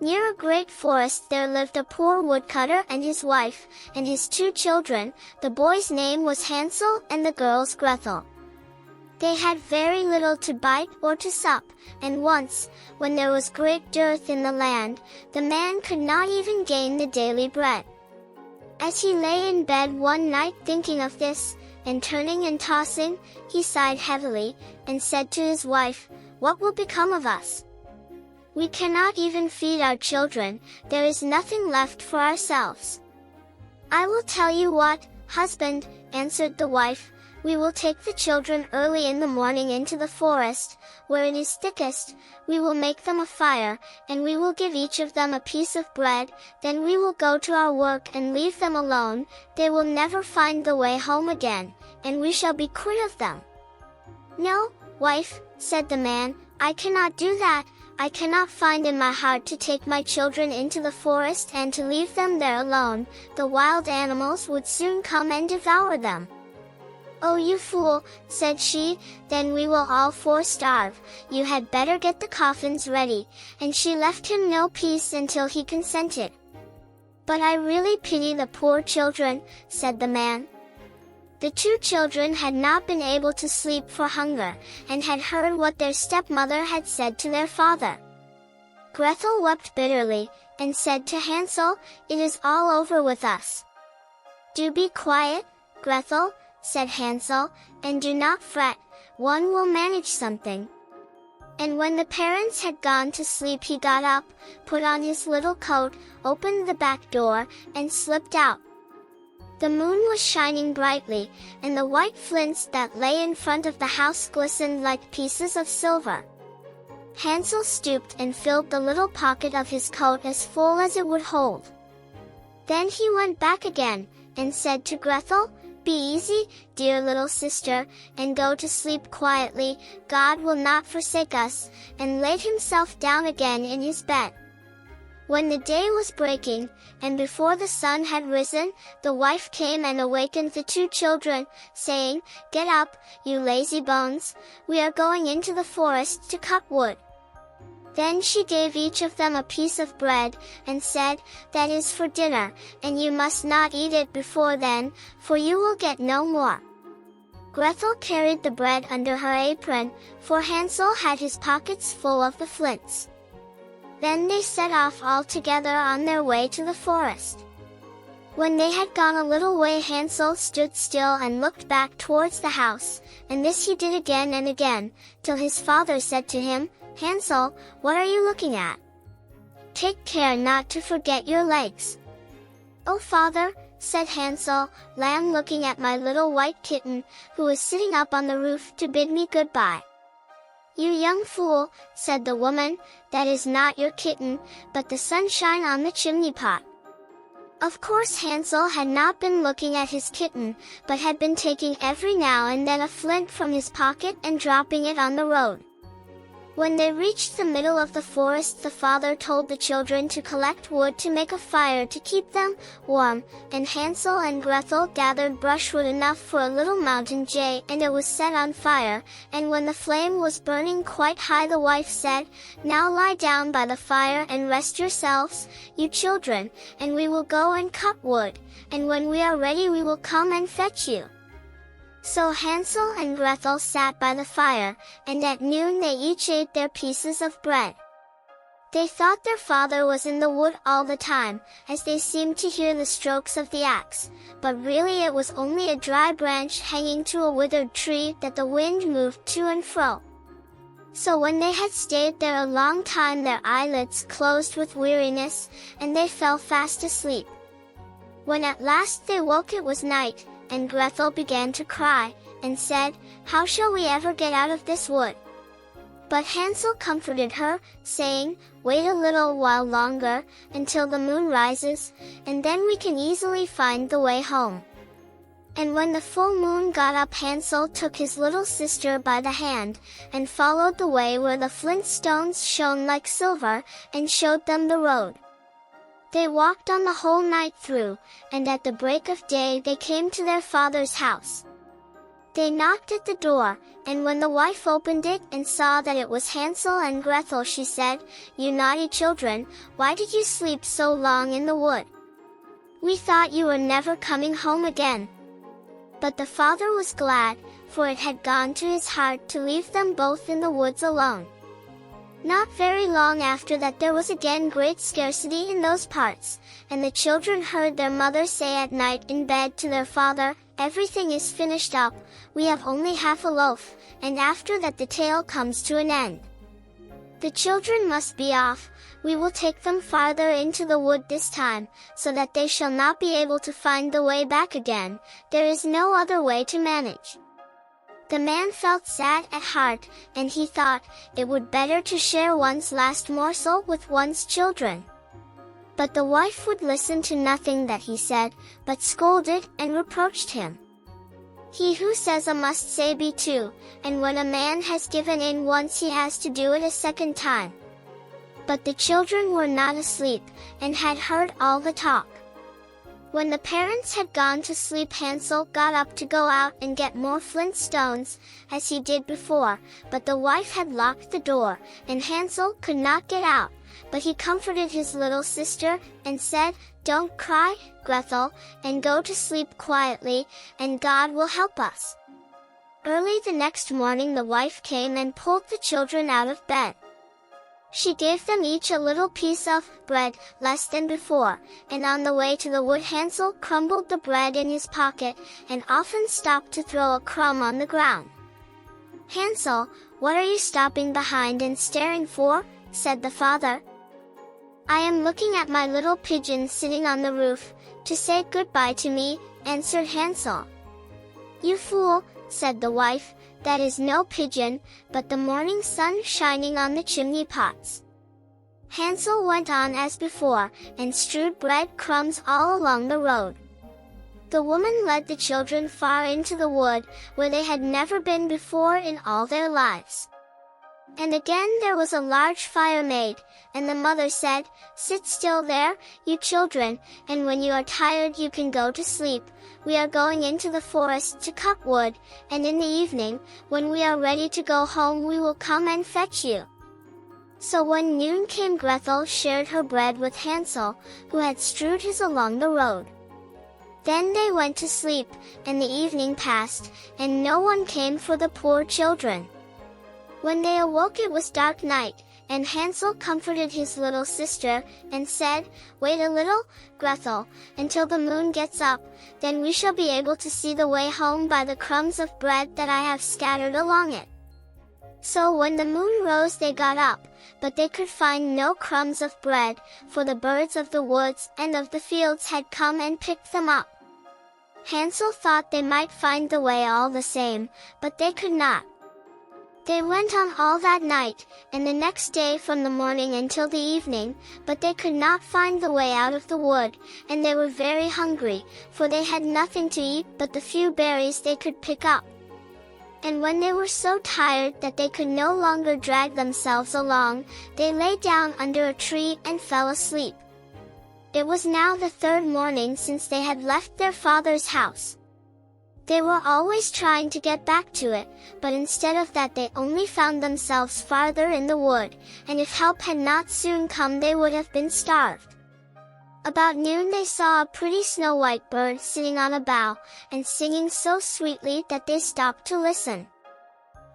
Near a great forest there lived a poor woodcutter and his wife, and his 2 children. The boy's name was Hansel and the girl's Gretel. They had very little to bite or to sup, and once, when there was great dearth in the land, the man could not even gain the daily bread. As he lay in bed one night thinking of this, and turning and tossing, he sighed heavily, and said to his wife, "What will become of us? We cannot even feed our children, there is nothing left for ourselves." "I will tell you what, husband," answered the wife, "we will take the children early in the morning into the forest, where it is thickest, we will make them a fire, and we will give each of them a piece of bread, then we will go to our work and leave them alone, they will never find the way home again, and we shall be quit of them." "No, wife," said the man, "I cannot do that. I cannot find in my heart to take my children into the forest and to leave them there alone, the wild animals would soon come and devour them." "Oh, you fool," said she, "then we will all 4 starve, you had better get the coffins ready," and she left him no peace until he consented. "But I really pity the poor children," said the man. The 2 children had not been able to sleep for hunger, and had heard what their stepmother had said to their father. Gretel wept bitterly, and said to Hansel, "It is all over with us." "Do be quiet, Gretel," said Hansel, "and do not fret, one will manage something." And when the parents had gone to sleep he got up, put on his little coat, opened the back door, and slipped out. The moon was shining brightly, and the white flints that lay in front of the house glistened like pieces of silver. Hansel stooped and filled the little pocket of his coat as full as it would hold. Then he went back again, and said to Gretel, "Be easy, dear little sister, and go to sleep quietly, God will not forsake us," and laid himself down again in his bed. When the day was breaking, and before the sun had risen, the wife came and awakened the 2 children, saying, "Get up, you lazy bones, we are going into the forest to cut wood." Then she gave each of them a piece of bread, and said, "That is for dinner, and you must not eat it before then, for you will get no more." Gretel carried the bread under her apron, for Hansel had his pockets full of the flints. Then they set off all together on their way to the forest. When they had gone a little way Hansel stood still and looked back towards the house, and this he did again and again, till his father said to him, "Hansel, what are you looking at? Take care not to forget your legs." "Oh, father," said Hansel, "lamb looking at my little white kitten, who is sitting up on the roof to bid me goodbye." "You young fool," said the woman, "that is not your kitten, but the sunshine on the chimney pot." Of course Hansel had not been looking at his kitten, but had been taking every now and then a flint from his pocket and dropping it on the road. When they reached the middle of the forest the father told the children to collect wood to make a fire to keep them warm, and Hansel and Gretel gathered brushwood enough for a little mountain jay, and it was set on fire, and when the flame was burning quite high the wife said, "Now lie down by the fire and rest yourselves, you children, and we will go and cut wood, and when we are ready we will come and fetch you." So Hansel and Gretel sat by the fire, and at noon they each ate their pieces of bread. They thought their father was in the wood all the time, as they seemed to hear the strokes of the axe, but really it was only a dry branch hanging to a withered tree that the wind moved to and fro. So when they had stayed there a long time their eyelids closed with weariness, and they fell fast asleep. When at last they woke it was night, and Gretel began to cry, and said, "How shall we ever get out of this wood?" But Hansel comforted her, saying, "Wait a little while longer, until the moon rises, and then we can easily find the way home." And when the full moon got up Hansel took his little sister by the hand, and followed the way where the flint stones shone like silver, and showed them the road. They walked on the whole night through, and at the break of day they came to their father's house. They knocked at the door, and when the wife opened it and saw that it was Hansel and Gretel, she said, "You naughty children, why did you sleep so long in the wood? We thought you were never coming home again." But the father was glad, for it had gone to his heart to leave them both in the woods alone. Not very long after that there was again great scarcity in those parts, and the children heard their mother say at night in bed to their father, "Everything is finished up, we have only half a loaf, and after that the tale comes to an end. The children must be off, we will take them farther into the wood this time, so that they shall not be able to find the way back again, there is no other way to manage." The man felt sad at heart, and he thought, it would better to share one's last morsel with one's children. But the wife would listen to nothing that he said, but scolded and reproached him. He who says a must say be too, and when a man has given in once he has to do it a second time. But the children were not asleep, and had heard all the talk. When the parents had gone to sleep, Hansel got up to go out and get more flint stones, as he did before, but the wife had locked the door, and Hansel could not get out. But he comforted his little sister, and said, "Don't cry, Gretel, and go to sleep quietly, and God will help us." Early the next morning the wife came and pulled the children out of bed. She gave them each a little piece of bread, less than before, and on the way to the wood Hansel crumbled the bread in his pocket, and often stopped to throw a crumb on the ground. "Hansel, what are you stopping behind and staring for?" said the father. "I am looking at my little pigeon sitting on the roof, to say goodbye to me," answered Hansel. "You fool," said the wife, "that is no pigeon, but the morning sun shining on the chimney pots." Hansel went on as before, and strewed bread crumbs all along the road. The woman led the children far into the wood, where they had never been before in all their lives. And again there was a large fire made, and the mother said, "Sit still there, you children, and when you are tired you can go to sleep. We are going into the forest to cut wood, and in the evening, when we are ready to go home we will come and fetch you." So when noon came Gretel shared her bread with Hansel, who had strewed his along the road. Then they went to sleep, and the evening passed, and no one came for the poor children. When they awoke it was dark night, and Hansel comforted his little sister, and said, "Wait a little, Gretel, until the moon gets up, then we shall be able to see the way home by the crumbs of bread that I have scattered along it." So when the moon rose they got up, but they could find no crumbs of bread, for the birds of the woods and of the fields had come and picked them up. Hansel thought they might find the way all the same, but they could not. They went on all that night, and the next day from the morning until the evening, but they could not find the way out of the wood, and they were very hungry, for they had nothing to eat but the few berries they could pick up. And when they were so tired that they could no longer drag themselves along, they lay down under a tree and fell asleep. It was now the third morning since they had left their father's house. They were always trying to get back to it, but instead of that they only found themselves farther in the wood, and if help had not soon come they would have been starved. About noon they saw a pretty snow-white bird sitting on a bough, and singing so sweetly that they stopped to listen.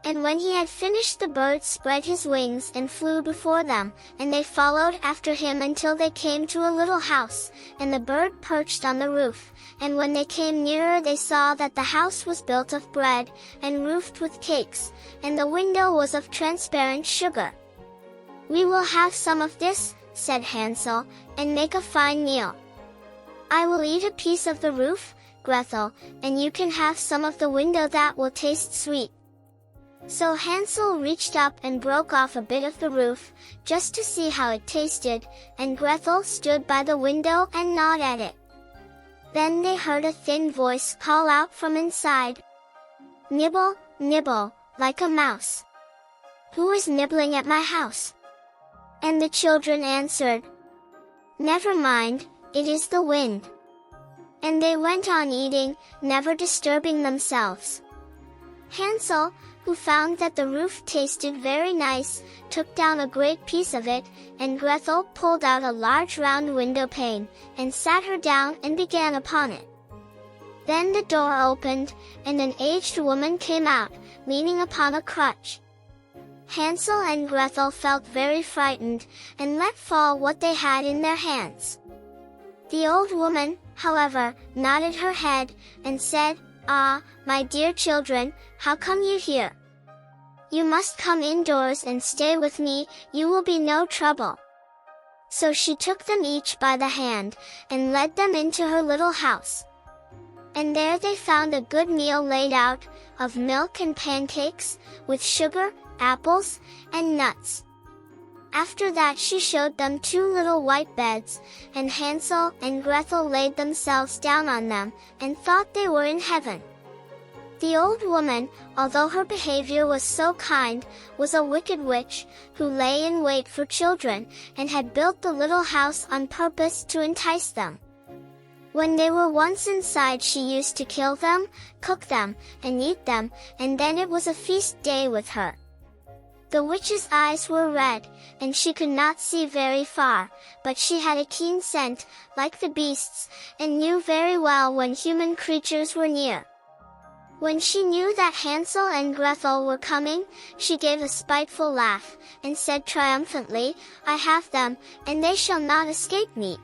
And when he had finished the bird spread his wings and flew before them, and they followed after him until they came to a little house, and the bird perched on the roof, and when they came nearer they saw that the house was built of bread, and roofed with cakes, and the window was of transparent sugar. "We will have some of this," said Hansel, "and make a fine meal. I will eat a piece of the roof, Gretel, and you can have some of the window that will taste sweet." So Hansel reached up and broke off a bit of the roof, just to see how it tasted, and Gretel stood by the window and gnawed at it. Then they heard a thin voice call out from inside, "Nibble, nibble, like a mouse. Who is nibbling at my house?" And the children answered, "Never mind, it is the wind." And they went on eating, never disturbing themselves. Hansel, who found that the roof tasted very nice, took down a great piece of it, and Gretel pulled out a large round window pane, and sat her down and began upon it. Then the door opened, and an aged woman came out, leaning upon a crutch. Hansel and Gretel felt very frightened, and let fall what they had in their hands. The old woman, however, nodded her head, and said, "Ah, my dear children, how come you here? You must come indoors and stay with me, you will be no trouble." So she took them each by the hand, and led them into her little house. And there they found a good meal laid out, of milk and pancakes, with sugar, apples, and nuts. After that she showed them 2 little white beds, and Hansel and Gretel laid themselves down on them, and thought they were in heaven. The old woman, although her behavior was so kind, was a wicked witch, who lay in wait for children, and had built the little house on purpose to entice them. When they were once inside she used to kill them, cook them, and eat them, and then it was a feast day with her. The witch's eyes were red, and she could not see very far, but she had a keen scent, like the beasts, and knew very well when human creatures were near. When she knew that Hansel and Gretel were coming, she gave a spiteful laugh, and said triumphantly, "I have them, and they shall not escape me."